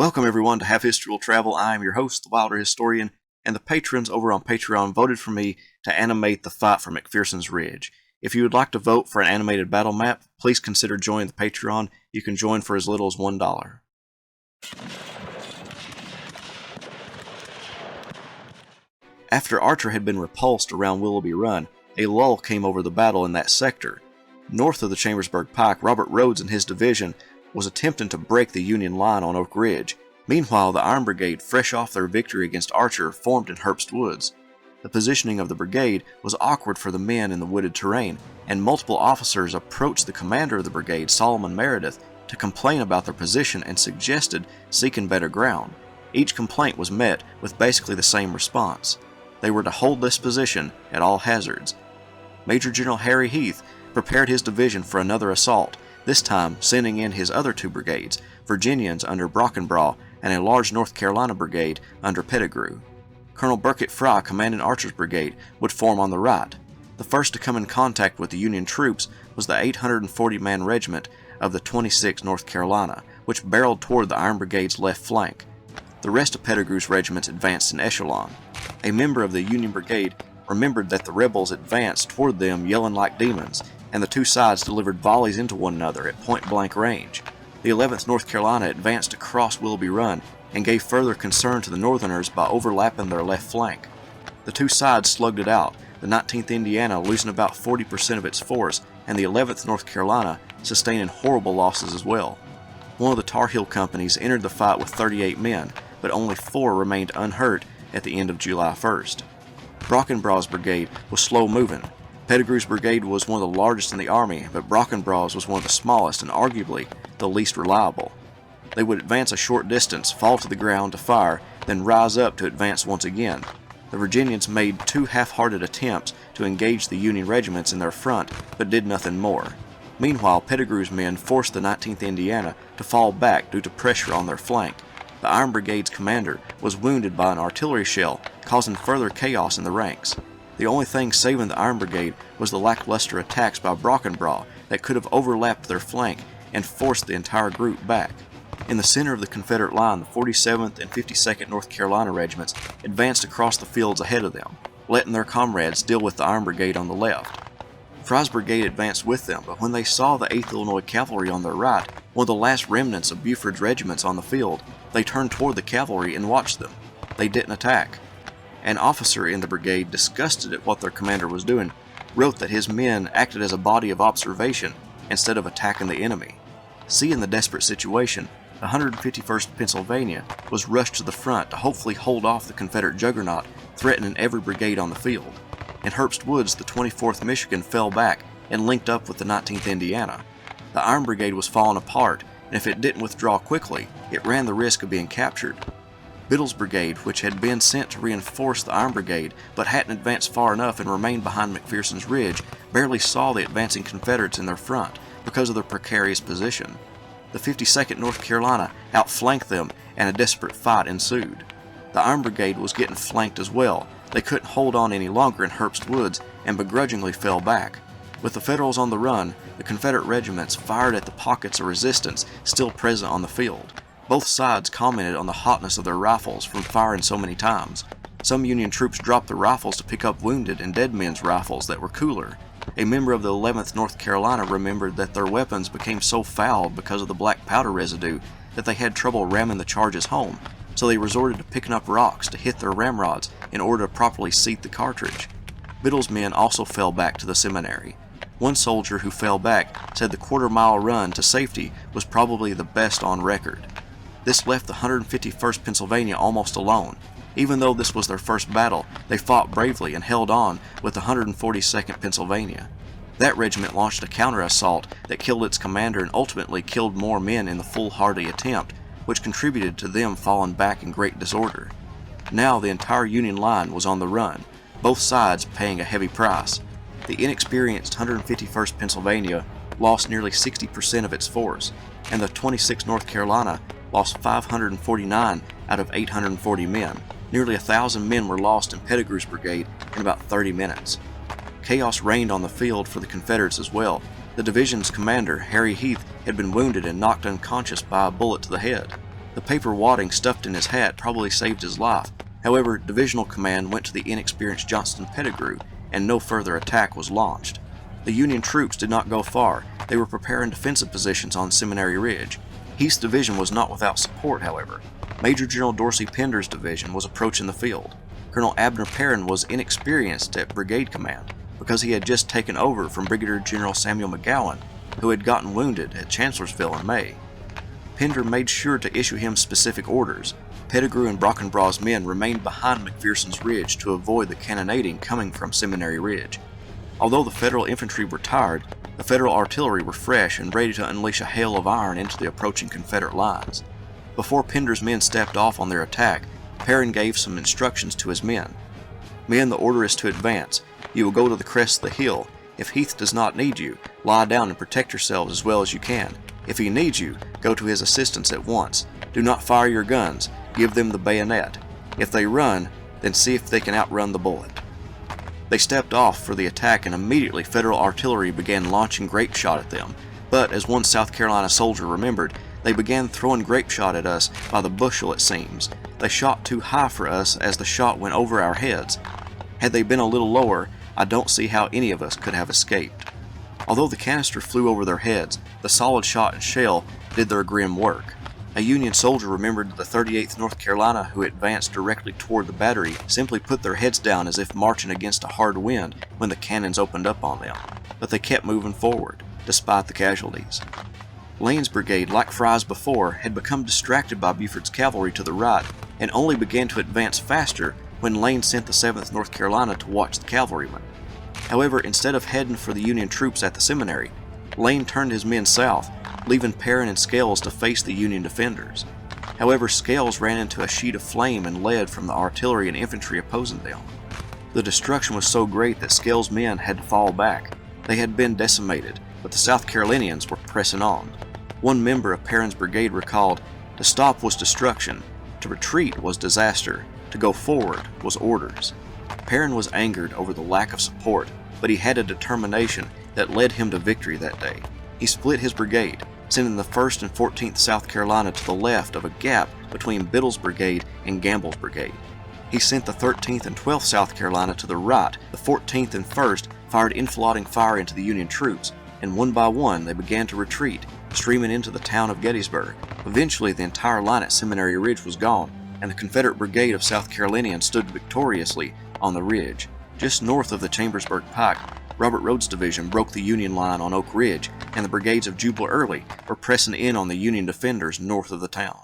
Welcome everyone to Have History Will Travel. I am your host, the Wilder Historian, and the patrons over on Patreon voted for me to animate the fight for McPherson's Ridge. If you would like to vote for an animated battle map, please consider joining the Patreon. You can join for as little as $1. After Archer had been repulsed around Willoughby Run, a lull came over the battle in that sector. North of the Chambersburg Pike, Robert Rhodes and his division was attempting to break the Union line on Oak Ridge. Meanwhile, the Iron Brigade, fresh off their victory against Archer, formed in Herbst Woods. The positioning of the brigade was awkward for the men in the wooded terrain, and multiple officers approached the commander of the brigade, Solomon Meredith, to complain about their position and suggested seeking better ground. Each complaint was met with basically the same response. They were to hold this position at all hazards. Major General Harry Heth prepared his division for another assault, this time sending in his other two brigades, Virginians under Brockenbrough and a large North Carolina brigade under Pettigrew. Colonel Burkett Fry, commanding Archer's brigade, would form on the right. The first to come in contact with the Union troops was the 840-man regiment of the 26th North Carolina, which barreled toward the Iron Brigade's left flank. The rest of Pettigrew's regiments advanced in echelon. A member of the Union Brigade remembered that the rebels advanced toward them yelling like demons, and the two sides delivered volleys into one another at point-blank range. The 11th North Carolina advanced across Willoughby Run and gave further concern to the Northerners by overlapping their left flank. The two sides slugged it out, the 19th Indiana losing about 40% of its force, and the 11th North Carolina sustaining horrible losses as well. One of the Tar Heel companies entered the fight with 38 men, but only 4 remained unhurt at the end of July 1st. Brockenbrough's brigade was slow-moving. Pettigrew's brigade was one of the largest in the army, but Brockenbrough's was one of the smallest and arguably the least reliable. They would advance a short distance, fall to the ground to fire, then rise up to advance once again. The Virginians made 2 half-hearted attempts to engage the Union regiments in their front, but did nothing more. Meanwhile, Pettigrew's men forced the 19th Indiana to fall back due to pressure on their flank. The Iron Brigade's commander was wounded by an artillery shell, causing further chaos in the ranks. The only thing saving the Iron Brigade was the lackluster attacks by Brockenbrough that could have overlapped their flank and forced the entire group back. In the center of the Confederate line, the 47th and 52nd North Carolina regiments advanced across the fields ahead of them, letting their comrades deal with the Iron Brigade on the left. Fry's brigade advanced with them, but when they saw the 8th Illinois Cavalry on their right, one of the last remnants of Buford's regiments on the field, they turned toward the cavalry and watched them. They didn't attack. An officer in the brigade, disgusted at what their commander was doing, wrote that his men acted as a body of observation instead of attacking the enemy. Seeing the desperate situation, the 151st Pennsylvania was rushed to the front to hopefully hold off the Confederate juggernaut, threatening every brigade on the field. In Herbst Woods, the 24th Michigan fell back and linked up with the 19th Indiana. The Iron Brigade was falling apart, and if it didn't withdraw quickly, it ran the risk of being captured. Biddle's brigade, which had been sent to reinforce the Iron Brigade but hadn't advanced far enough and remained behind McPherson's Ridge, barely saw the advancing Confederates in their front because of their precarious position. The 52nd North Carolina outflanked them and a desperate fight ensued. The Iron Brigade was getting flanked as well. They couldn't hold on any longer in Herbst Woods and begrudgingly fell back. With the Federals on the run, the Confederate regiments fired at the pockets of resistance still present on the field. Both sides commented on the hotness of their rifles from firing so many times. Some Union troops dropped their rifles to pick up wounded and dead men's rifles that were cooler. A member of the 11th North Carolina remembered that their weapons became so fouled because of the black powder residue that they had trouble ramming the charges home, so they resorted to picking up rocks to hit their ramrods in order to properly seat the cartridge. Biddle's men also fell back to the Seminary. One soldier who fell back said the quarter-mile run to safety was probably the best on record. This left the 151st Pennsylvania almost alone. Even though this was their first battle, they fought bravely and held on with the 142nd Pennsylvania. That regiment launched a counter-assault that killed its commander and ultimately killed more men in the foolhardy attempt, which contributed to them falling back in great disorder. Now the entire Union line was on the run, both sides paying a heavy price. The inexperienced 151st Pennsylvania lost nearly 60% of its force, and the 26th North Carolina lost 549 out of 840 men. Nearly 1,000 men were lost in Pettigrew's brigade in about 30 minutes. Chaos reigned on the field for the Confederates as well. The division's commander, Harry Heth, had been wounded and knocked unconscious by a bullet to the head. The paper wadding stuffed in his hat probably saved his life. However, divisional command went to the inexperienced Johnston Pettigrew, and no further attack was launched. The Union troops did not go far. They were preparing defensive positions on Seminary Ridge. Heath's division was not without support, however. Major General Dorsey Pender's division was approaching the field. Colonel Abner Perrin was inexperienced at brigade command because he had just taken over from Brigadier General Samuel McGowan, who had gotten wounded at Chancellorsville in May. Pender made sure to issue him specific orders. Pettigrew and Brockenbrough's men remained behind McPherson's Ridge to avoid the cannonading coming from Seminary Ridge. Although the Federal infantry were tired, the Federal artillery were fresh and ready to unleash a hail of iron into the approaching Confederate lines. Before Pender's men stepped off on their attack, Perrin gave some instructions to his men. Men, the order is to advance. You will go to the crest of the hill. If Heth does not need you, lie down and protect yourselves as well as you can. If he needs you, go to his assistance at once. Do not fire your guns. Give them the bayonet. If they run, then see if they can outrun the bullet. They stepped off for the attack, and immediately Federal artillery began launching grape shot at them. But, as one South Carolina soldier remembered, they began throwing grape shot at us by the bushel, it seems. They shot too high for us as the shot went over our heads. Had they been a little lower, I don't see how any of us could have escaped. Although the canister flew over their heads, the solid shot and shell did their grim work. A Union soldier remembered the 38th North Carolina, who advanced directly toward the battery, simply put their heads down as if marching against a hard wind when the cannons opened up on them. But they kept moving forward, despite the casualties. Lane's brigade, like Fry's before, had become distracted by Buford's cavalry to the right and only began to advance faster when Lane sent the 7th North Carolina to watch the cavalrymen. However, instead of heading for the Union troops at the Seminary, Lane turned his men south, leaving Perrin and Scales to face the Union defenders. However, Scales ran into a sheet of flame and lead from the artillery and infantry opposing them. The destruction was so great that Scales' men had to fall back. They had been decimated, but the South Carolinians were pressing on. One member of Perrin's brigade recalled, "To stop was destruction, to retreat was disaster, to go forward was orders." Perrin was angered over the lack of support, but he had a determination that led him to victory that day. He split his brigade, sending the 1st and 14th South Carolina to the left of a gap between Biddle's brigade and Gamble's brigade. He sent the 13th and 12th South Carolina to the right. The 14th and 1st fired enfiladaing fire into the Union troops, and one by one they began to retreat, streaming into the town of Gettysburg. Eventually, the entire line at Seminary Ridge was gone, and the Confederate brigade of South Carolinians stood victoriously on the ridge. Just north of the Chambersburg Pike, Robert Rhodes' division broke the Union line on Oak Ridge, and the brigades of Jubal Early were pressing in on the Union defenders north of the town.